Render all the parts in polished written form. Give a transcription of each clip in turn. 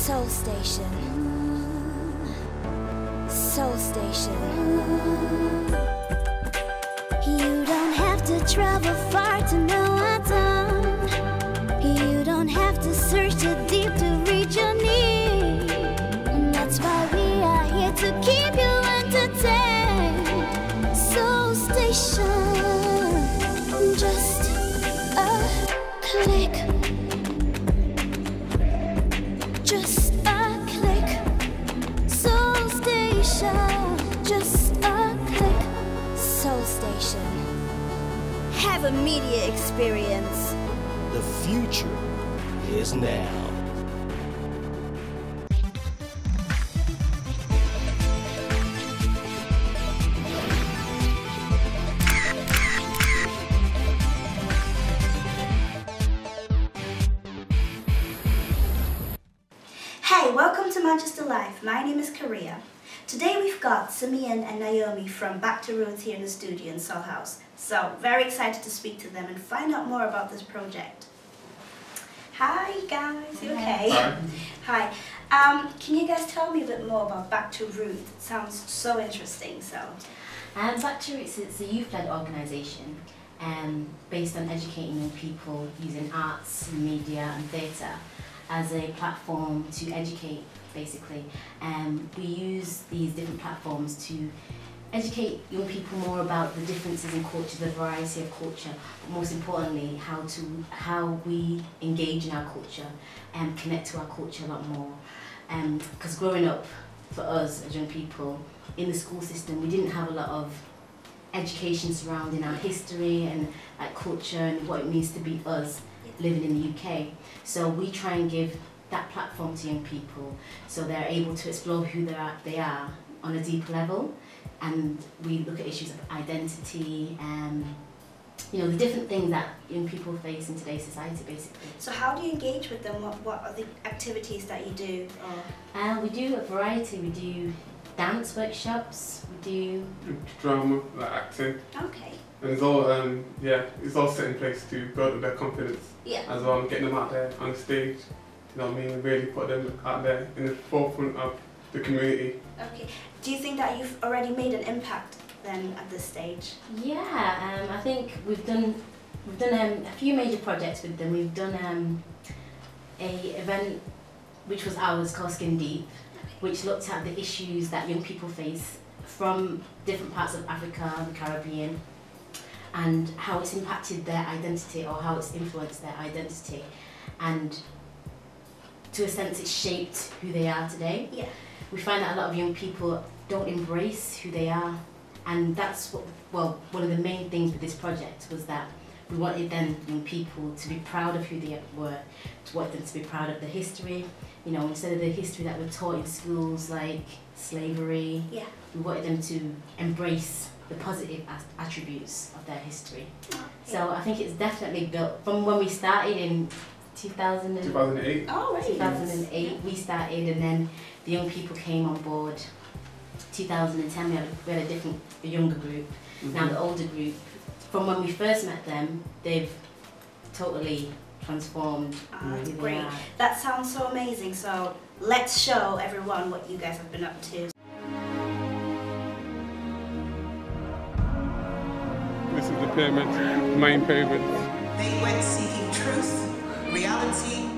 Soul Station. Soul Station. You don't have to travel far to know what's on. You don't have to search too deep to reach your need. And that's why we are here to keep you entertained. Soul Station. Just a click. Just a click. Soul Station. Just a click. Soul Station. Have a media experience. The future is now. Hey, welcome to Manchester Live. My name is Korea. Today we've got Simeon and Naomi from Back2Roots here in the studio in Seoul House. So, very excited to speak to them and find out more about this project. Hi guys, you okay? Hi. Hi. Can you guys tell me a bit more about Back2Roots? It sounds so interesting. Back2Roots is a youth-led organisation based on educating young people using arts, media and theatre as a platform to educate, basically. We use these different platforms to educate young people more about the differences in culture, the variety of culture, but most importantly, how we engage in our culture and connect to our culture a lot more. Because growing up, for us as young people, in the school system, we didn't have a lot of education surrounding our history and culture and what it means to be us living in the UK. So we try and give that platform to young people so they're able to explore who they are on a deeper level. And we look at issues of identity and the different things that young people face in today's society, basically. So how do you engage with them? What are the activities that you do? We do a variety. We do dance workshops, we do drama, like acting. Okay. And it's all it's all set in place to build up their confidence as well, and getting them out there on the stage. You know what I mean? Really put them out there in the forefront of the community. Okay. Do you think that you've already made an impact then at this stage? Yeah, I think we've done a few major projects with them. We've done a event which was ours called Skin Deep, which looked at the issues that young people face from different parts of Africa and the Caribbean, and how it's impacted their identity or how it's influenced their identity, and to a sense it's shaped who they are today. Yeah. We find that a lot of young people don't embrace who they are, and that's one of the main things with this project was that we wanted then young people to be proud of who they were, to want them to be proud of the history, instead of the history that we're taught in schools like slavery. Yeah. We wanted them to embrace the positive attributes of their history. Okay. So I think it's definitely built from when we started in 2008. Oh, right. 2008 we started, and then the young people came on board. 2010 we had a younger group. Now the older group, from when we first met them, they've totally transformed. Great. That sounds so amazing. So let's show everyone what you guys have been up to. This is the pyramid, main pyramid. They went seeking truth, reality.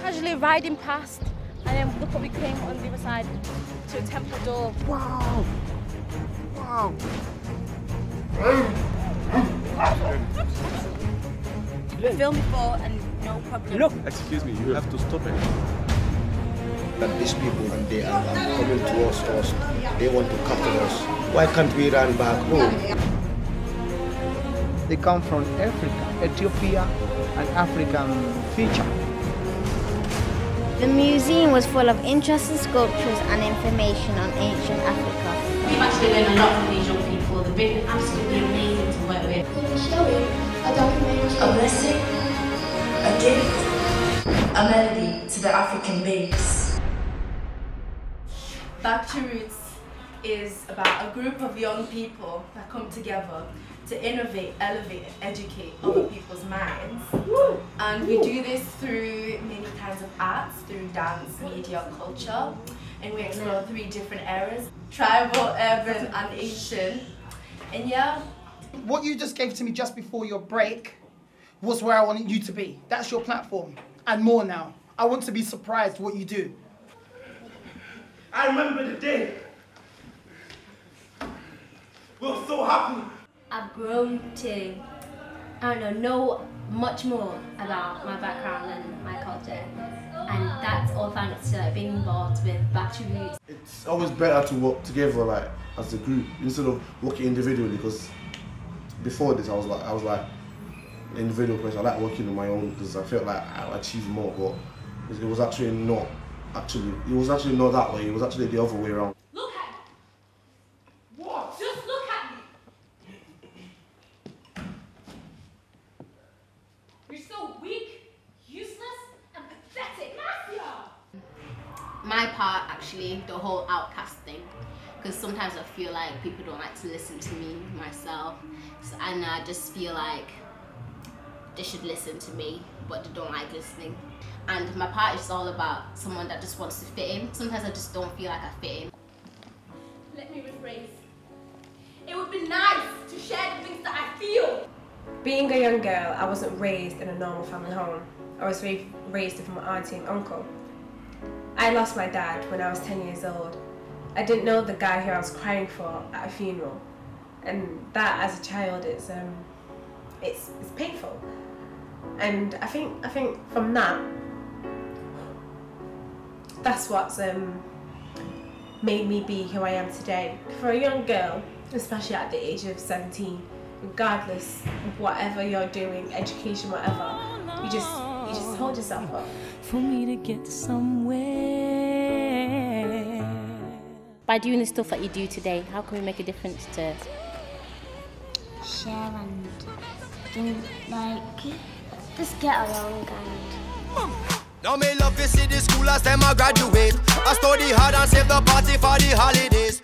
Casually riding past, and then look what we came on the other side to a temple door. Wow! Wow! Filmed before and no problem. Look! Excuse me, you have to stop it. That these people, and they are coming towards us, they want to capture us. Why can't we run back home? They come from Africa, Ethiopia, and African feature. The museum was full of interesting sculptures and information on ancient Africa. We've actually learned a lot from these young people. They've been absolutely amazing to work with. A blessing, a gift, a melody to the African babes. Back2Roots is about a group of young people that come together to innovate, elevate, and educate other people's minds. And we do this through many kinds of arts, through dance, media, culture. And we explore 3 different eras: tribal, urban, and Asian. And yeah. What you just gave to me just before your break was where I wanted you to be. That's your platform. And more now. I want to be surprised what you do. I remember the day. We were so happy. I've grown to, I don't know much more about my background and my culture. And that's all thanks to being involved with Back2Roots. It's always better to work together, like as a group, instead of working individually. Because before this, I was like an individual person. I like working on my own because I felt like I achieved more. But it was actually not. It was actually not that way. It was actually the other way around. Look at me. What? Just look at me. You're so weak, useless, and pathetic. My part, actually, the whole outcast thing, because sometimes I feel like people don't like to listen to me, myself, and I just feel like they should listen to me, but they don't like listening. And my part is all about someone that just wants to fit in. Sometimes I just don't feel like I fit in. Let me rephrase. It would be nice to share the things that I feel. Being a young girl, I wasn't raised in a normal family home. I was raised with my auntie and uncle. I lost my dad when I was 10 years old. I didn't know the guy who I was crying for at a funeral. And that, as a child, it's painful. And I think from that's what's made me be who I am today. For a young girl, especially at the age of 17, regardless of whatever you're doing, education, whatever, you just hold yourself up. For me to get somewhere. By doing the stuff that you do today, how can we make a difference to share and do, like, just get along and... Now me love to see the school as them a graduate. I study hard and save the party for the holidays.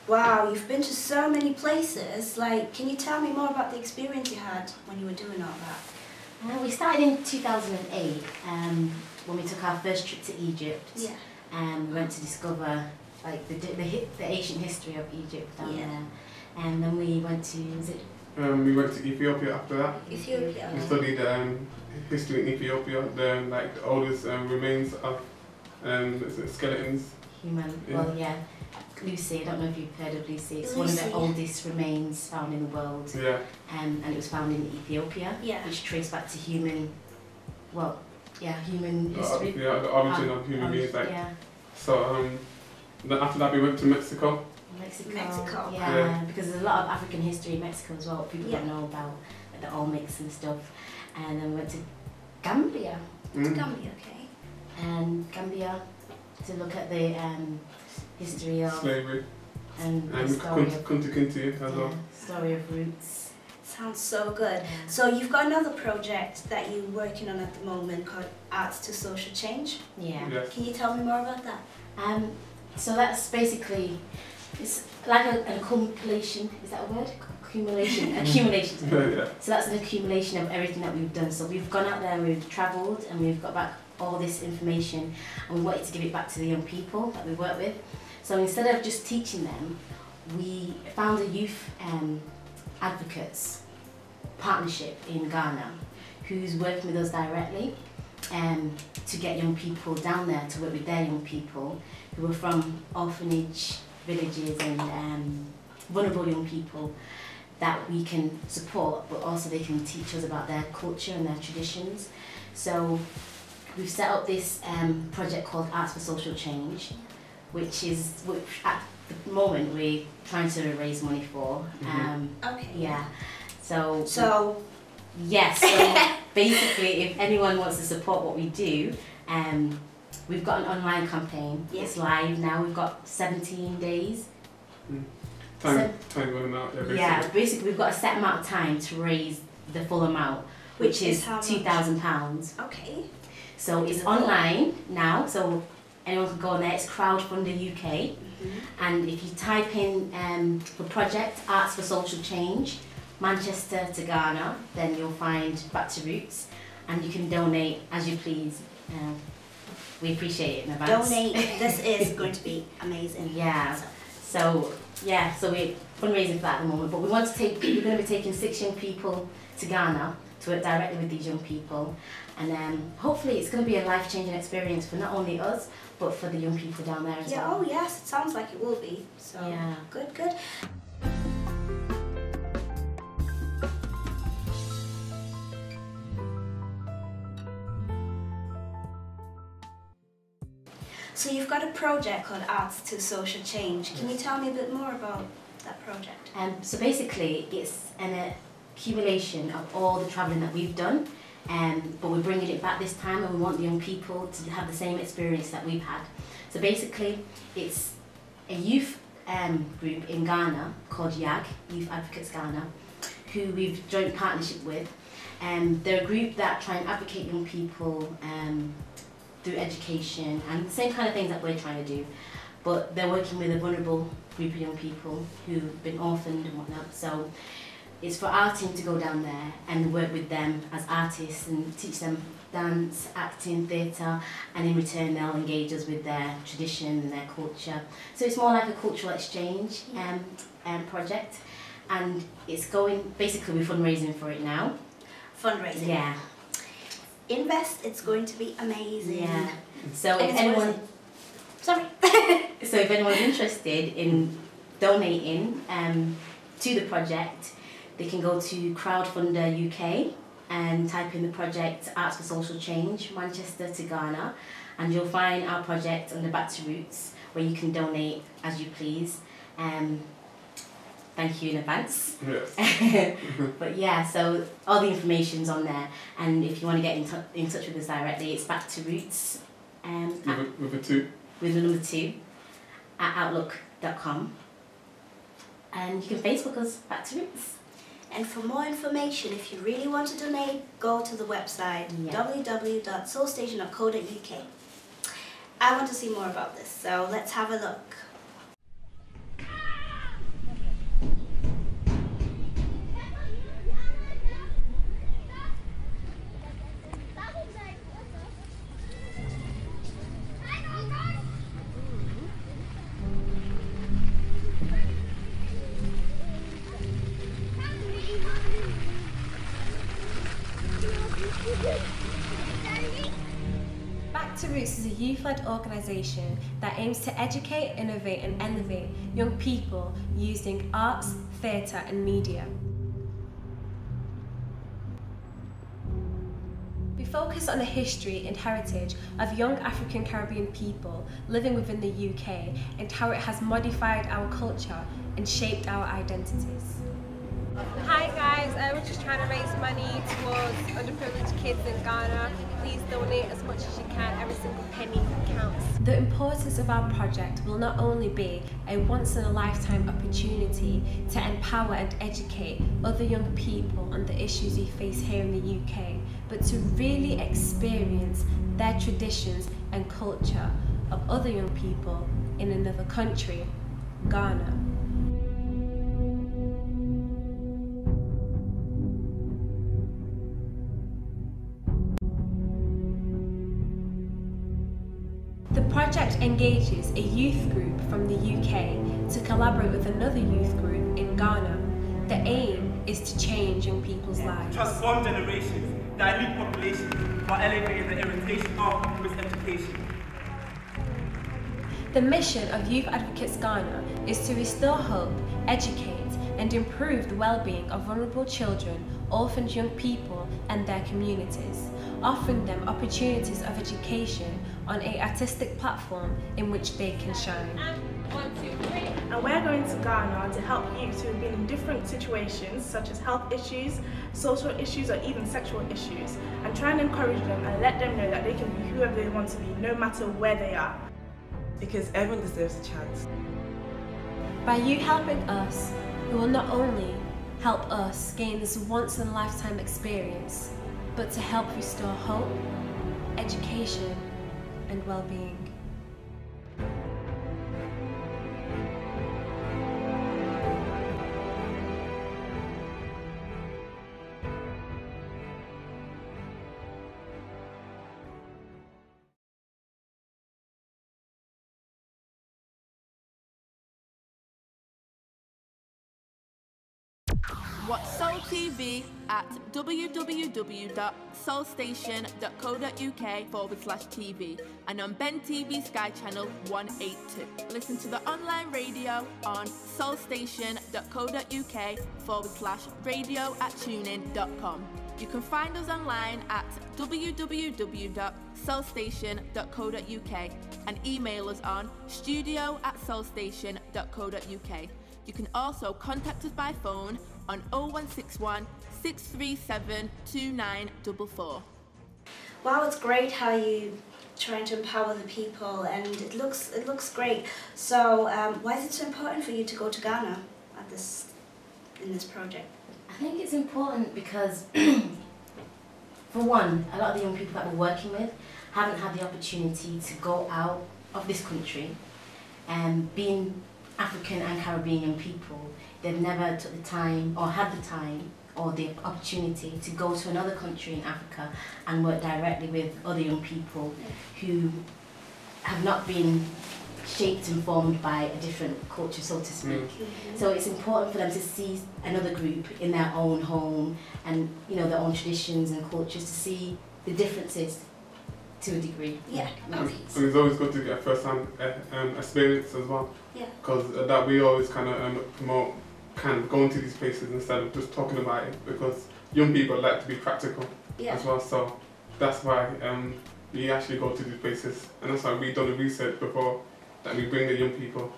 Wow, you've been to so many places. Like, can you tell me more about the experience you had when you were doing all that? We started in 2008 when we took our first trip to Egypt. Yeah. We went to discover like the ancient history of Egypt down there. And then we went to, we went to Ethiopia after that. Ethiopia. We studied history in Ethiopia, the oldest remains of skeletons. Human, well, yeah. Lucy, I don't know if you've heard of Lucy. It's one of the oldest remains found in the world. Yeah. And it was found in Ethiopia, which traced back to human history. The origin of human beings. So then after that we went to Mexico. Mexico. Yeah, because there's a lot of African history in Mexico as well. People don't know about the Olmecs and stuff. And then we went to Gambia. Gambia, okay. And Gambia to look at the history of slavery and the story of Kunti as well. Story of roots. Sounds so good. So you've got another project that you're working on at the moment called Arts to Social Change. Yeah. Yes. Can you tell me more about that? So that's basically, it's like an accumulation. Is that a word? Accumulation. Accumulation. Yeah. So that's an accumulation of everything that we've done. So we've gone out there and we've travelled and we've got back all this information and we wanted to give it back to the young people that we work with. So instead of just teaching them, we found a youth advocates partnership in Ghana who's working with us directly to get young people down there to work with their young people who are from orphanage villages and vulnerable young people that we can support, but also they can teach us about their culture and their traditions. So we've set up this project called Arts for Social Change, which at the moment we're trying to raise money for. Okay. Yeah. So yes. So basically, if anyone wants to support what we do, we've got an online campaign. It's live now. We've got 17 days. Time running out. Yeah, basically we've got a set amount of time to raise the full amount, which is £2,000. Okay. So it's online now, so anyone can go on there. It's Crowdfunder UK, and if you type in the project Arts for Social Change, Manchester to Ghana, then you'll find Back2Roots, and you can donate as you please. We appreciate it in advance. Donate. This is going to be amazing. Yeah. So we're fundraising for that at the moment, but we're going to be taking 6 young people to Ghana to work directly with these young people, and hopefully it's going to be a life-changing experience for not only us, but for the young people down there as well. Oh yes, it sounds like it will be. So yeah. Good. So you've got a project called Arts to Social Change. Can you tell me a bit more about that project? So basically it's an accumulation of all the travelling that we've done, but we're bringing it back this time, and we want the young people to have the same experience that we've had. So basically it's a youth group in Ghana called YAG, Youth Advocates Ghana, who we've joint partnership with. They're a group that try and advocate young people through education and the same kind of things that we're trying to do, but they're working with a vulnerable group of young people who've been orphaned and whatnot. So it's for our team to go down there and work with them as artists and teach them dance, acting, theatre, and in return they'll engage us with their tradition and their culture. So it's more like a cultural exchange project, and it's going, basically we're fundraising for it now. Fundraising? Yeah. Invest, it's going to be amazing. Yeah. So if anyone's interested in donating to the project, they can go to Crowdfunder UK and type in the project Arts for Social Change, Manchester to Ghana, and you'll find our project under Back2Roots, where you can donate as you please. Thank you in advance. Yes. But yeah, so all the information's on there, and if you want to get in touch with us directly, it's Back2Roots with the number 2 at outlook.com, and you can Facebook us, Back2Roots. And for more information, if you really want to donate, go to the website www.soulstation.co.uk. I want to see more about this, so let's have a look. Back2Roots is a youth-led organisation that aims to educate, innovate and elevate young people using arts, theatre and media. We focus on the history and heritage of young African Caribbean people living within the UK and how it has modified our culture and shaped our identities. Hi guys, we're just trying to raise money towards underprivileged kids in Ghana. Please donate as much as you can, every single penny counts. The importance of our project will not only be a once-in-a-lifetime opportunity to empower and educate other young people on the issues we face here in the UK, but to really experience their traditions and culture of other young people in another country, Ghana. The project engages a youth group from the UK to collaborate with another youth group in Ghana. The aim is to change young people's lives. Transform generations, dilute populations, while elevating the orientation of with education. The mission of Youth Advocates Ghana is to restore hope, educate and improve the well-being of vulnerable children, orphaned young people and their communities, offering them opportunities of education on an artistic platform in which they can shine. 1, 2, 3. And we're going to Ghana to help youth who have been in different situations such as health issues, social issues or even sexual issues, and try and encourage them and let them know that they can be whoever they want to be no matter where they are. Because everyone deserves a chance. By you helping us, it will not only help us gain this once-in-a-lifetime experience, but to help restore hope, education, and well-being. Watch Soul TV at www.soulstation.co.uk/TV and on Bentv Sky Channel 182. Listen to the online radio on soulstation.co.uk/radio@tunein.com. You can find us online at www.soulstation.co.uk and email us on studio@soulstation.co.uk. You can also contact us by phone on 0161 637 2944. Wow, it's great how you trying to empower the people, and it looks great. So why is it so important for you to go to Ghana in this project? I think it's important because for one, a lot of the young people that we're working with haven't had the opportunity to go out of this country, and being African and Caribbean young people, they've never took the time or had the time or the opportunity to go to another country in Africa and work directly with other young people who have not been shaped and formed by a different culture, so to speak. So it's important for them to see another group in their own home and, you know, their own traditions and cultures, to see the differences to a degree. Yeah. And it's always good to get first-hand experience as well. Yeah. Because that we always kind of promote going to these places instead of just talking about it, because young people like to be practical as well. So that's why we actually go to these places, and that's why we've done the research before that we bring the young people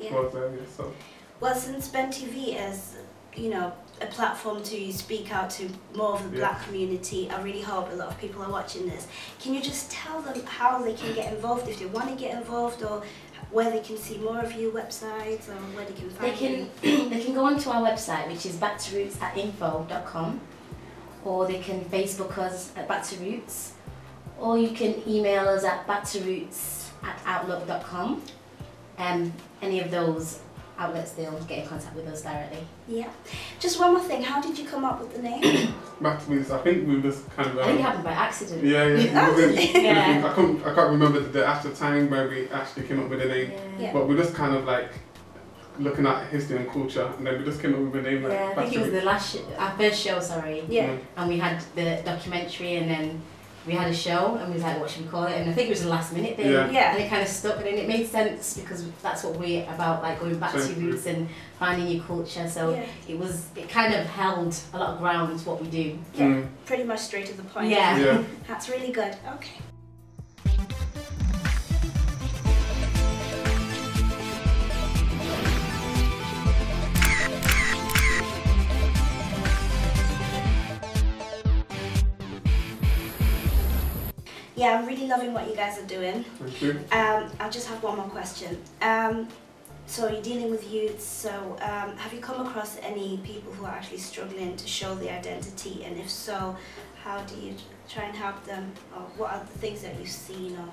towards there. So. Well, since Bentv is, you know, a platform to speak out to more of the black community, I really hope a lot of people are watching this. Can you just tell them how they can get involved, if they want to get involved, or where they can see more of your websites, or where they can find you? They can go onto our website, which is back2roots@info.com, or they can Facebook us at Back2Roots, or you can email us at back2roots@outlook.com. Any of those outlets, they'll get in contact with us directly. Yeah. Just one more thing, how did you come up with the name? Back2Roots, I think we just kind of... I think it happened by accident. Yeah. Yeah. I can't remember the actual time where we actually came up with the name, but we just kind of like looking at history and culture, and then we just came up with a name like I think it was our first show, sorry. Yeah. And we had the documentary, and then we had a show, and we was like, what should we call it? And I think it was a last minute thing. Yeah. And it kind of stuck, and it made sense because that's what we're about, like going back to roots and finding your culture. So it kind of held a lot of ground to what we do. Yeah. Pretty much straight to the point. Yeah. That's really good. Okay. Yeah, I'm really loving what you guys are doing. Thank you. I just have one more question. So you're dealing with youth, so have you come across any people who are actually struggling to show their identity, and if so, how do you try and help them, or what are the things that you've seen? Or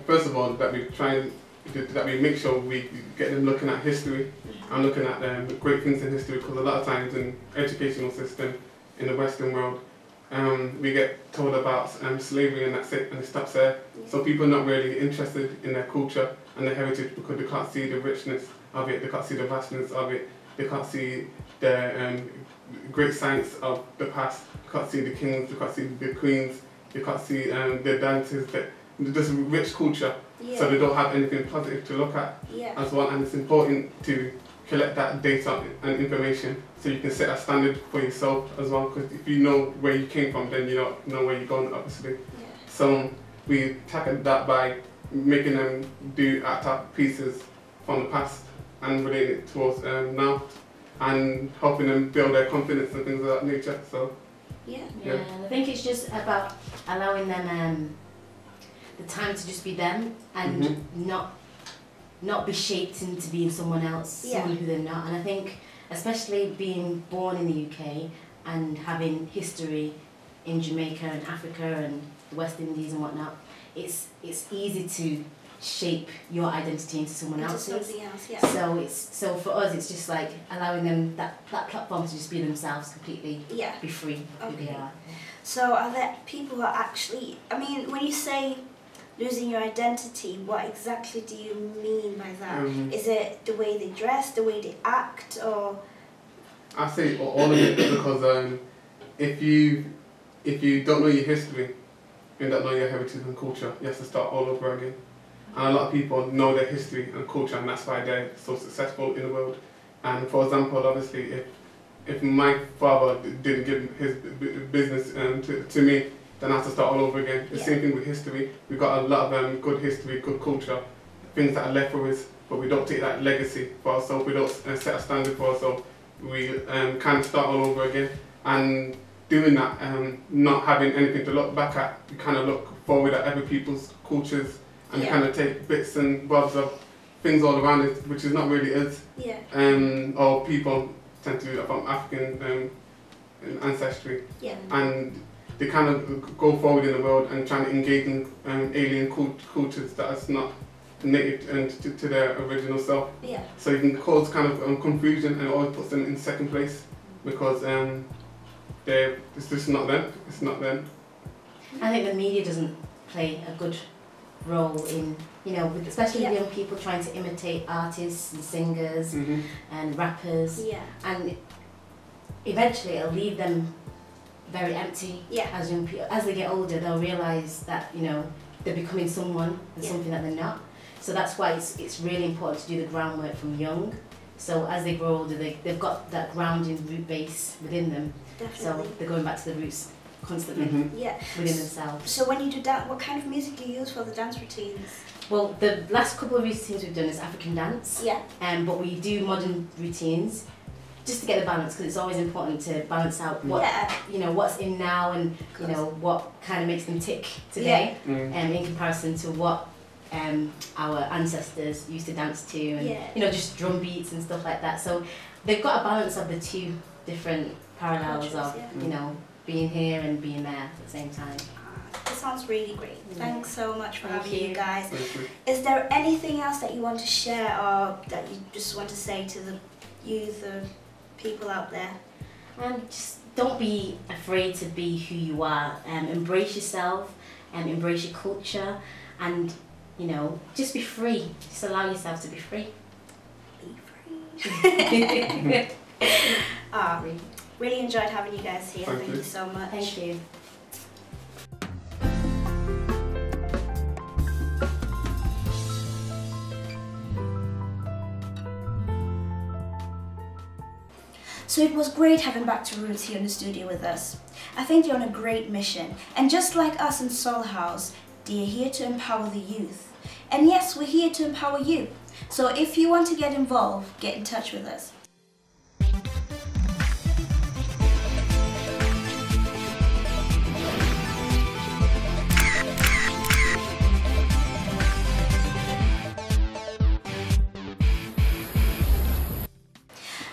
first of all, that we make sure we get them looking at history and looking at great things in history, because a lot of times in educational system in the Western world, we get told about slavery and that's it, and it stops there. So people are not really interested in their culture and their heritage because they can't see the richness of it, they can't see the vastness of it, they can't see the great science of the past, they can't see the kings, they can't see the queens, they can't see the dances, this rich culture. So they don't have anything positive to look at as well, and it's important to collect that data and information so you can set a standard for yourself as well, because if you know where you came from, then you know where you're going, obviously. So we tackled that by making them do art pieces from the past and relating it towards now, and helping them build their confidence and things of that nature. So yeah, I think it's just about allowing them the time to just be them and not not be shaped into being someone else, someone who they're not. And I think, especially being born in the UK and having history in Jamaica and Africa and the West Indies and whatnot, it's easy to shape your identity into someone else's. Something else, So for us, it's just like allowing them that platform to just be themselves completely, be free of who they are. So are there people who are actually, I mean, when you say losing your identity, what exactly do you mean by that? Is it the way they dress, the way they act, or? I say all of it, because if you don't know your history, you don't know your heritage and culture, you have to start all over again. And a lot of people know their history and culture, and that's why they're so successful in the world. And for example, obviously, if my father didn't give his business to me, then I have to start all over again. The same thing with history. We've got a lot of good history, good culture, things that are left for us, but we don't take that legacy for ourselves. We don't set a standard for ourselves. We kind of start all over again. And doing that, not having anything to look back at, we kind of look forward at other people's cultures and kind of take bits and bobs of things all around it, which is not really us. Or people tend to do that from African ancestry. And they kind of go forward in the world and trying to engage in alien cultures that is not native to their original self. So you can cause kind of confusion, and it always puts them in second place because it's just not them. It's not them. I think the media doesn't play a good role in, especially young people trying to imitate artists and singers and rappers. And eventually it'll leave them very empty as young people. As they get older, they'll realise that, they're becoming someone and something that they're not. So that's why it's really important to do the groundwork from young. So as they grow older, they've got that grounding root base within them. So they're going back to the roots constantly within themselves. So when you do that, what kind of music do you use for the dance routines? Well, the last couple of routines we've done is African dance. But we do modern routines just to get the balance, because it's always important to balance out what what's in now and what kind of makes them tick today, in comparison to what our ancestors used to dance to, and just drum beats and stuff like that. So they've got a balance of the two different parallels of being here and being there at the same time. It sounds really great. Thanks so much for having you guys. Is there anything else that you want to share, or that you just want to say to the youth or people out there? Just don't be afraid to be who you are. Embrace yourself, embrace your culture, and just be free. Just allow yourself to be free. Be free. Really enjoyed having you guys here. Thank you so much. Thank you. So it was great having Back2Roots here in the studio with us. I think you're on a great mission, and just like us in Soul House, they're here to empower the youth. And yes, we're here to empower you. So if you want to get involved, get in touch with us.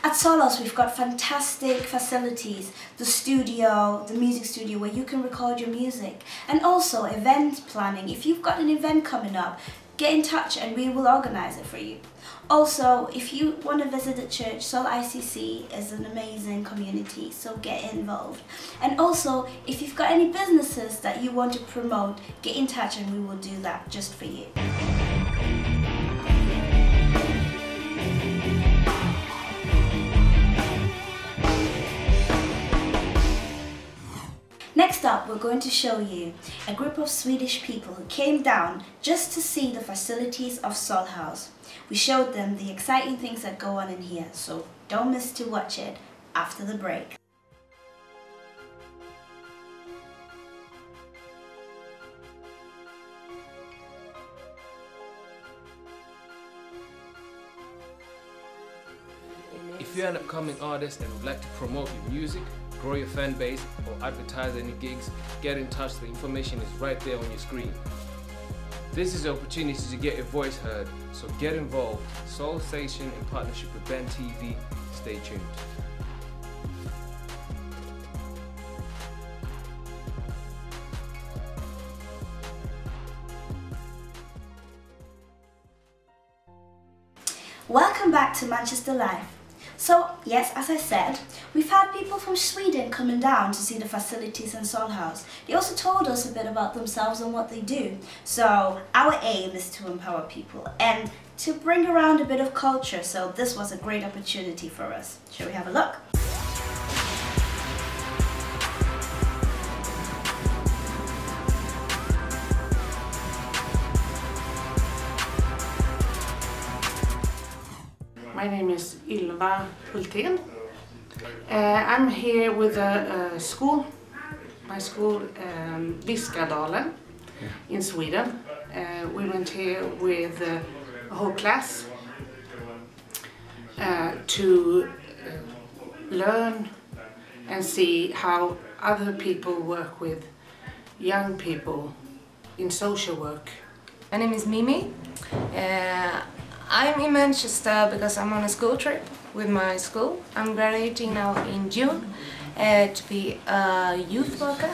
At Soul House, we've got fantastic facilities, the studio, the music studio where you can record your music, and also event planning. If you've got an event coming up, get in touch and we will organize it for you. Also, if you want to visit the church, Soul ICC is an amazing community, so get involved. And also, if you've got any businesses that you want to promote, get in touch and we will do that just for you. Next up, we're going to show you a group of Swedish people who came down just to see the facilities of Soul House. We showed them the exciting things that go on in here, so don't miss to watch it after the break. If you're an upcoming artist and would like to promote your music, grow your fan base, or advertise any gigs, get in touch. The information is right there on your screen. This is the opportunity to get your voice heard, so get involved. Soul Station in partnership with Bentv. Stay tuned. Welcome back to Manchester Live. So, yes, as I said, we've had people from Sweden coming down to see the facilities in Soul House. They also told us a bit about themselves and what they do. So, our aim is to empower people and to bring around a bit of culture, so this was a great opportunity for us. Shall we have a look? My name is Ylva Hultén. I'm here with a school, my school Viskadalen in Sweden. We went here with a whole class to learn and see how other people work with young people in social work. My name is Mimi. I'm in Manchester because I'm on a school trip with my school. I'm graduating now in June to be a youth worker.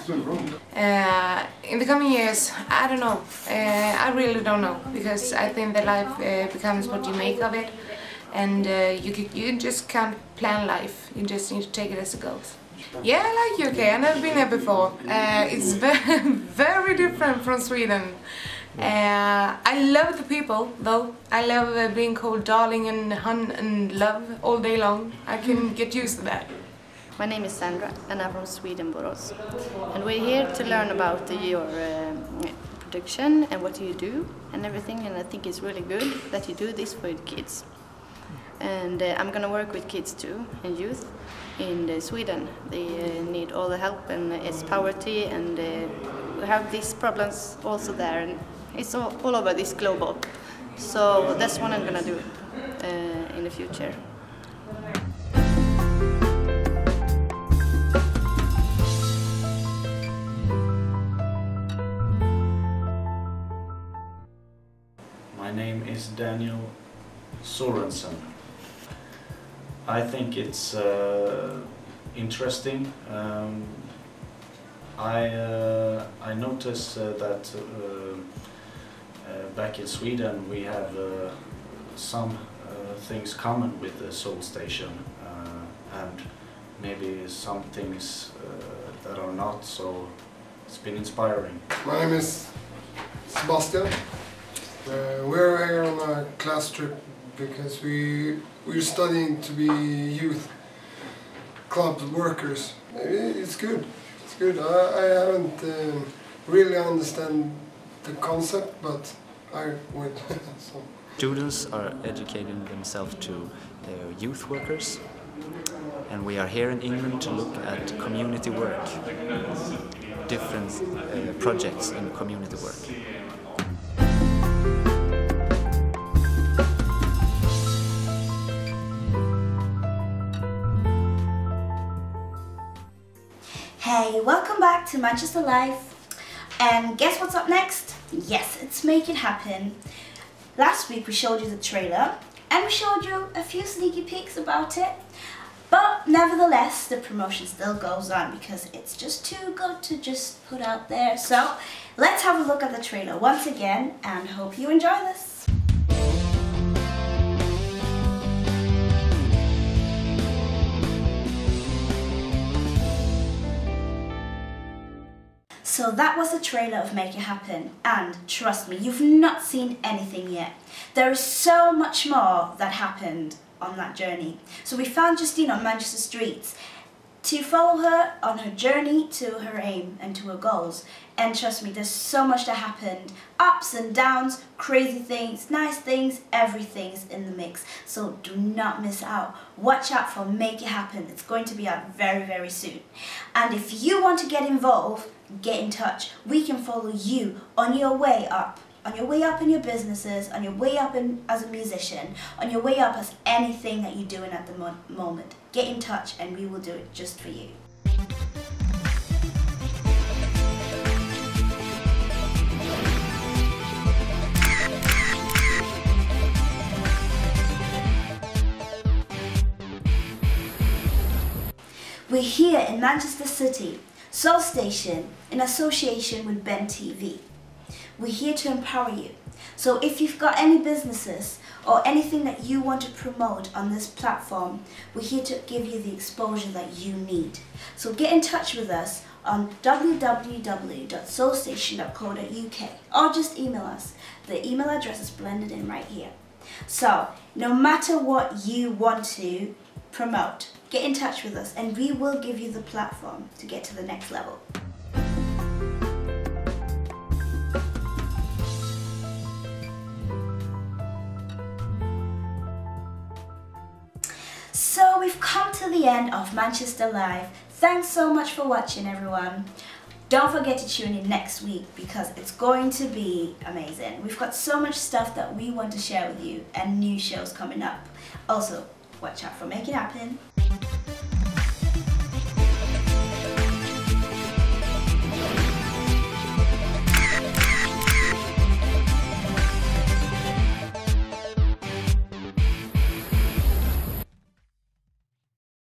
In the coming years, I don't know. I really don't know, because I think that life becomes what you make of it, and you just can't plan life. You just need to take it as it goes. Yeah, I like UK. I've never been there before. It's very different from Sweden. I love the people, though. I love being called darling and hun and love all day long. I can get used to that. My name is Sandra and I'm from Sweden, Borås. And we're here to learn about your production and what you do and everything, and I think it's really good that you do this for the kids. And I'm gonna work with kids too and youth in Sweden. They need all the help, and it's poverty, and we have these problems also there, and it's all over this global. So that's what I'm gonna do in the future. My name is Daniel Sorensen. I think it's interesting. I noticed that back in Sweden we have some things common with the Soul Station, and maybe some things that are not, so it's been inspiring. My name is Sebastian. We're here on a class trip because we're studying to be youth club workers. It's good. It's good. I haven't really understand the concept, but I would. So. Students are educating themselves to youth workers, and we are here in England to look at community work, different projects in community work. Hey, welcome back to Manchester Live. And guess what's up next? Yes, it's Make It Happen. Last week we showed you the trailer and we showed you a few sneaky peeks about it. But nevertheless, the promotion still goes on because it's just too good to just put out there. So let's have a look at the trailer once again and hope you enjoy this. So that was the trailer of Make It Happen, and trust me, you've not seen anything yet. There is so much more that happened on that journey. So we found Justine on Manchester streets to follow her on her journey to her aim and to her goals. And trust me, there's so much that happened. Ups and downs, crazy things, nice things, everything's in the mix. So do not miss out. Watch out for Make It Happen. It's going to be out very, very soon. And if you want to get involved, get in touch. We can follow you on your way up. On your way up in your businesses, on your way up as a musician, on your way up as anything that you're doing at the moment. Get in touch and we will do it just for you. We're here in Manchester City, Soul Station, in association with Bentv. We're here to empower you. So if you've got any businesses or anything that you want to promote on this platform, we're here to give you the exposure that you need. So get in touch with us on www.soulstation.co.uk or just email us. The email address is blended in right here. So no matter what you want to promote, get in touch with us and we will give you the platform to get to the next level. So we've come to the end of Manchester Live. Thanks so much for watching, everyone. Don't forget to tune in next week because it's going to be amazing. We've got so much stuff that we want to share with you and new shows coming up. Also, watch out for Make It Happen.